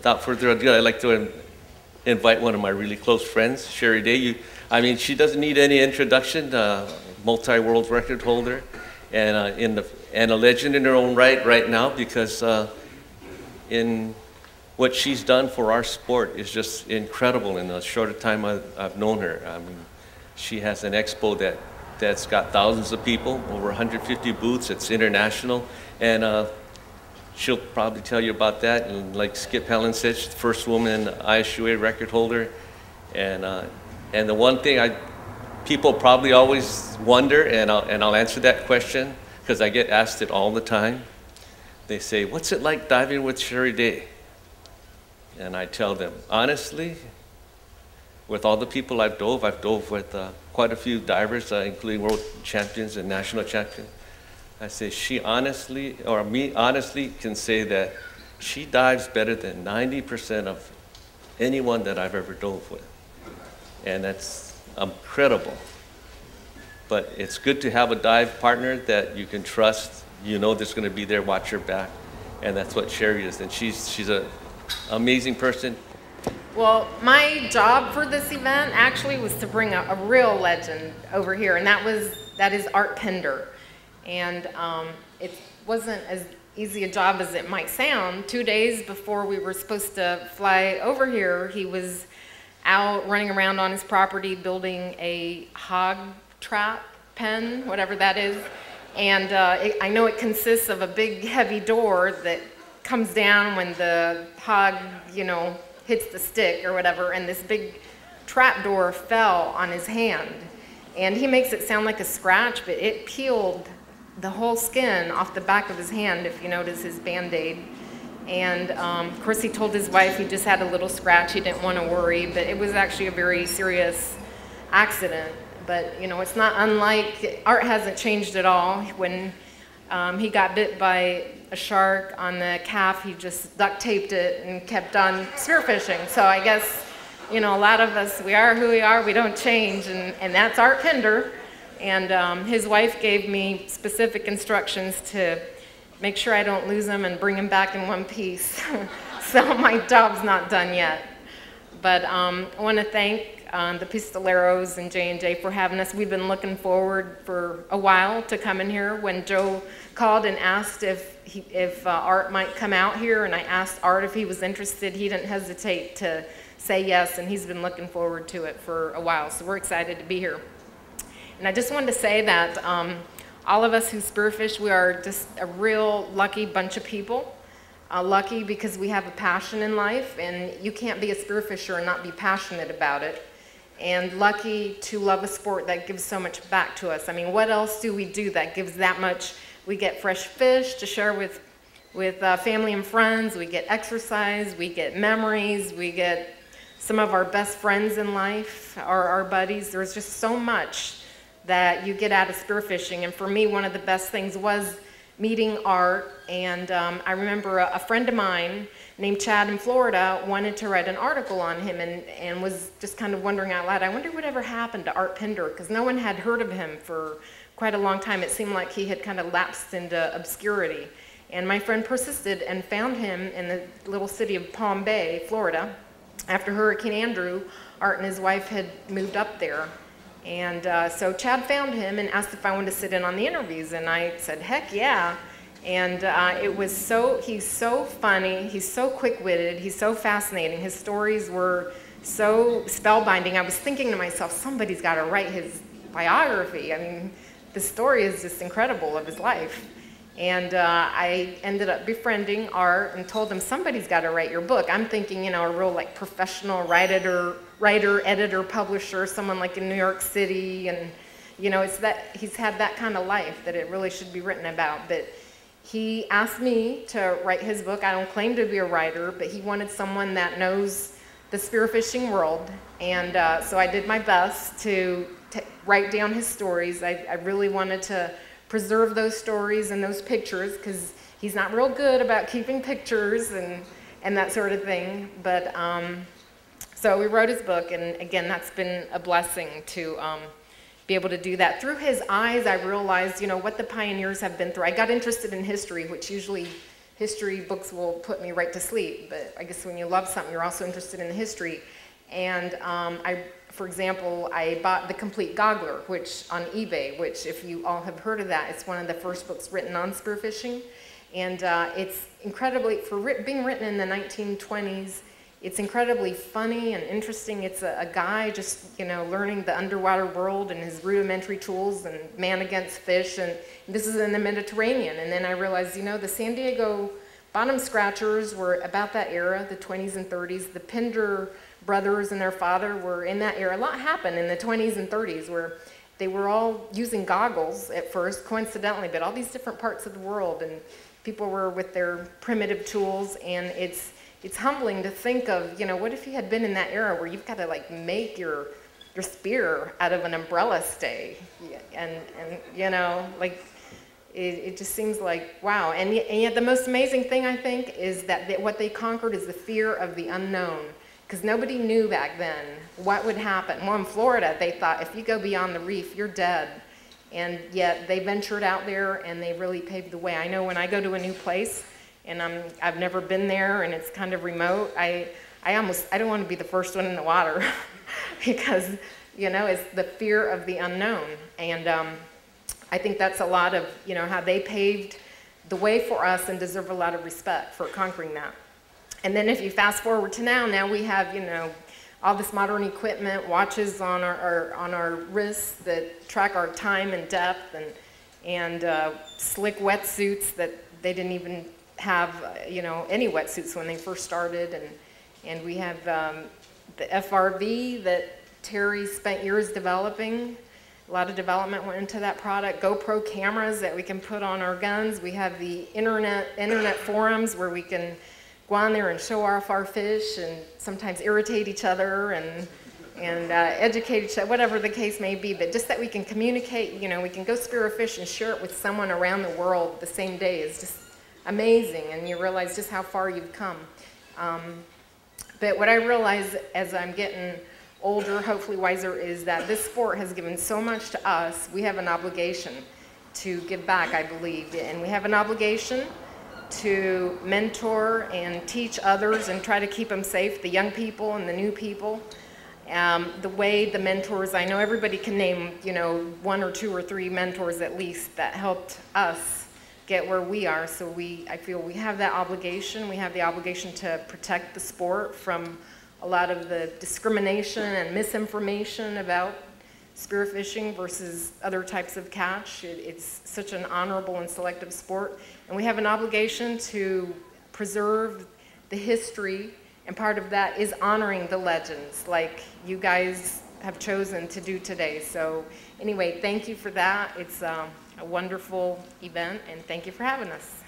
without further ado, I'd like to invite one of my really close friends, Sheri Daye. I mean, she doesn't need any introduction, multi-world record holder, and a legend in her own right now, because in what she's done for our sport is just incredible in the shorter time I've known her. I mean, she has an expo that's got thousands of people, over 150 booths. It's international, and she'll probably tell you about that. And like Skip Helen said, she's the first woman ISUA record holder. And the one thing people probably always wonder, and I'll answer that question because I get asked it all the time. They say, "What's it like diving with Sheri Daye?" And I tell them, honestly, with all the people I've dove with quite a few divers, including world champions and national champions. I say she honestly, or me honestly, can say that she dives better than 90% of anyone that I've ever dove with. And that's incredible. But it's good to have a dive partner that you can trust, you know that's going to be there, watch your back. And that's what Sheri is. And she's an amazing person. Well, my job for this event actually was to bring a real legend over here, and that is Art Pender. And it wasn't as easy a job as it might sound. 2 days before we were supposed to fly over here, he was out running around on his property building a hog trap pen, whatever that is. And I know it consists of a big heavy door that comes down when the hog, hits the stick or whatever, and this big trap door fell on his hand. And he makes it sound like a scratch, but it peeled the whole skin off the back of his hand, if you notice his Band-Aid. And of course he told his wife he just had a little scratch, he didn't want to worry, but it was actually a very serious accident. But it's not unlike, Art hasn't changed at all. When he got bit by a shark on the calf, he just duct taped it and kept on spearfishing. So I guess, a lot of us, we are who we are, we don't change, and that's Art Pender. And his wife gave me specific instructions to make sure I don't lose him and bring him back in one piece. So my job's not done yet. But I want to thank the Pistoleros and J&J for having us. We've been looking forward for a while to come in here. When Joe called and asked if Art might come out here, and I asked Art if he was interested, he didn't hesitate to say yes, and he's been looking forward to it for a while. So we're excited to be here. And I just wanted to say that all of us who spearfish, we are just a real lucky bunch of people. Lucky because we have a passion in life, and you can't be a spearfisher and not be passionate about it. And lucky to love a sport that gives so much back to us. I mean, what else do we do that gives that much? We get fresh fish to share with family and friends. We get exercise. We get memories. We get some of our best friends in life, our buddies. There's just so much that you get out of spearfishing. And for me, one of the best things was meeting Art. And I remember a friend of mine named Chad in Florida wanted to write an article on him, and was just kind of wondering out loud, I wonder whatever happened to Art Pender, because no one had heard of him for quite a long time. It seemed like he had kind of lapsed into obscurity. And my friend persisted and found him in the little city of Palm Bay, Florida. After Hurricane Andrew, Art and his wife had moved up there. And so Chad found him and asked if I wanted to sit in on the interviews, and I said, heck yeah. And it was he's so funny, he's so quick-witted, he's so fascinating. His stories were so spellbinding. I was thinking to myself, somebody's got to write his biography. I mean, the story is just incredible of his life. And I ended up befriending Art and told him, somebody's got to write your book. I'm thinking, a real professional writer, editor, publisher, someone like in New York City. And, it's that he's had that kind of life that it really should be written about. But he asked me to write his book. I don't claim to be a writer, but he wanted someone that knows the spearfishing world. And so I did my best to write down his stories. I really wanted to preserve those stories and those pictures, because he's not real good about keeping pictures and that sort of thing. But so we wrote his book, and again, that's been a blessing to be able to do that. Through his eyes, I realized, what the pioneers have been through. I got interested in history, which usually history books will put me right to sleep, but I guess when you love something, you're also interested in the history. And for example, I bought The Complete Goggler, which on eBay, which if you all have heard of that, it's one of the first books written on spearfishing. And it's incredibly, being written in the 1920s, it's incredibly funny and interesting. It's a guy just, learning the underwater world and his rudimentary tools and man against fish. And this is in the Mediterranean. And then I realized, the San Diego bottom scratchers were about that era, the 20s and 30s. The Pender brothers and their father were in that era. A lot happened in the 20s and 30s where they were all using goggles at first, coincidentally, but all these different parts of the world. And people were with their primitive tools, and it's humbling to think of, what if you had been in that era where you've got to make your spear out of an umbrella stay, and it just seems like, wow. And yet the most amazing thing, I think, is that what they conquered is the fear of the unknown, because nobody knew back then what would happen. Well, in Florida, they thought if you go beyond the reef, you're dead. And yet they ventured out there and they really paved the way. I know when I go to a new place and I've never been there and it's kind of remote, I don't want to be the first one in the water because, it's the fear of the unknown. And I think that's a lot of, how they paved the way for us and deserve a lot of respect for conquering that. And then if you fast forward to now we have, all this modern equipment, watches on our wrists that track our time and depth, and slick wetsuits that they didn't even have, any wetsuits when they first started, and we have the FRV that Terry spent years developing. A lot of development went into that product. GoPro cameras that we can put on our guns. We have the internet forums where we can go on there and show off our fish and sometimes irritate each other and educate each other, whatever the case may be. But just that we can communicate, we can go spear a fish and share it with someone around the world the same day is just amazing. And you realize just how far you've come. But what I realize as I'm getting older, hopefully wiser, is that this sport has given so much to us. We have an obligation to give back, I believe. And we have an obligation to mentor and teach others and try to keep them safe, the young people and the new people. The way the mentors, I know everybody can name, one or two or three mentors at least that helped us get where we are. So I feel we have that obligation. We have the obligation to protect the sport from a lot of the discrimination and misinformation about spearfishing versus other types of catch. It's such an honorable and selective sport. And we have an obligation to preserve the history, and part of that is honoring the legends like you guys have chosen to do today. So anyway, thank you for that. It's a wonderful event, and thank you for having us.